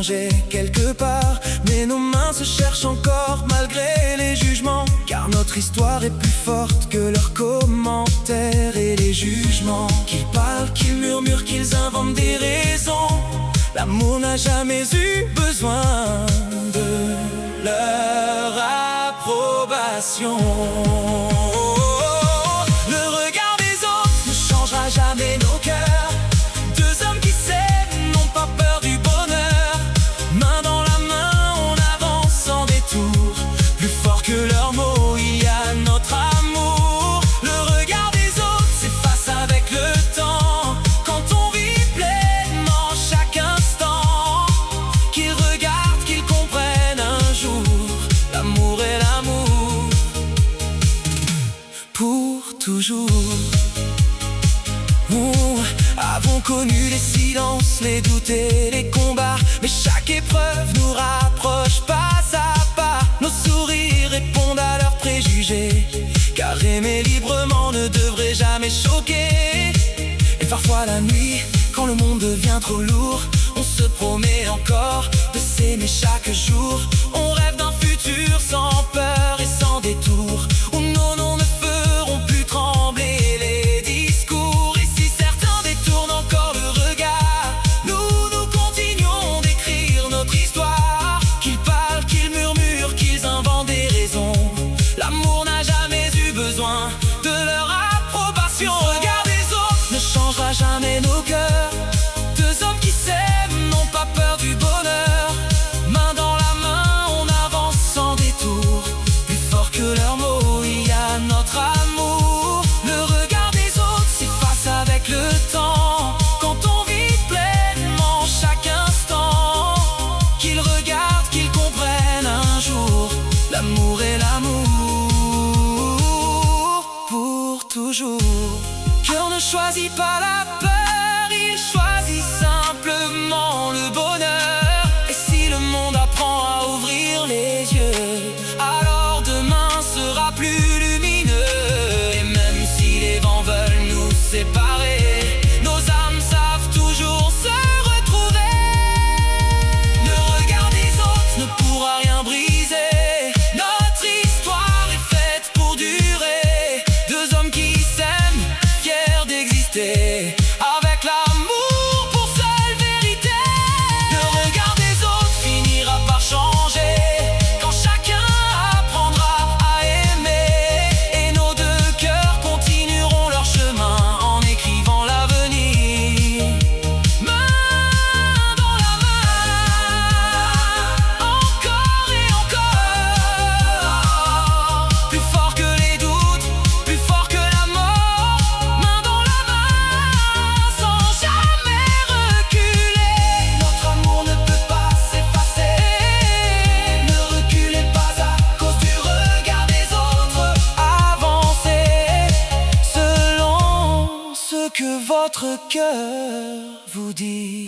changé quelque part, mais nos mains se cherchent encore malgré les jugements. Car notre histoire est plus forte que leurs commentaires et les jugements. Qu'ils parlent, qu'ils murmurent, qu'ils inventent des raisons, l'amour n'a jamais eu besoin de leur approbation. Le regard des autres ne changera jamais nos cœurs. Deux hommes qui s'aiment n'ont pas peur du bonheur. Main dans la main, on avance sans détour. Plus fort que leurs mots, il y a notre amour. Le regard des autres s'efface avec le temps, quand on vit pleinement chaque instant. Qu'ils regardent, qu'ils comprennent un jour, l'amour est l'amour pour toujours. Nous avons connu les silences, les doutes et les combats, mais chaque épreuve nous rapproche pas à pas. Nos sourires répondent à leurs préjugés, car aimer librement ne devrait jamais choquer. Et parfois la nuit, quand le monde devient trop lourd, on se promet encore de s'aimer chaque jour. On rêve d'un futur sans peur et sans détour, où nos noms ne feront plus trembler les discours. Et si certains détournent encore le regard, nous continuons d'écrire notre histoire. Qu'ils parlent, qu'ils murmurent, qu'ils inventent des raisons, l'amour n'a jamais eu besoin de leur approbation. Le regard des autres ne changera jamais nos cœurs. Deux hommes qui s'aiment n'ont pas peur du bonheur. Main dans la main, on avance sans détour. Plus fort que leurs mots, il y a notre amour. Le regard des autres s'efface avec le temps, quand on vit pleinement chaque instant. Qu'ils regardent, qu'ils comprennent un jour, l'amour est l'amour pour toujours. Cœur ne choisit pas la peur, il choisit simplement le bonheur. Et si le monde apprend à ouvrir les yeux, alors demain sera plus lumineux. Et même si les vents veulent nous séparer, nos âmes savent toujours se retrouver. Le regard des autres ne pourra rien briser, notre histoire est faite pour durer. Deux hommes qui s'aiment, fiers d'exister, avec l'amour pour seule vérité. Le regard des autres finira par changer, quand chacun apprendra à aimer. Et nos deux cœurs continueront leur chemin en écrivant l'avenir. Main dans la main, encore et encore. Plus fort que les doutes, plus fort que la mort. Main dans la main, sans jamais reculer. Notre amour ne peut pas s'effacer. Ne reculez pas à cause du regard des autres. Avancez selon ce que votre cœur vous dit.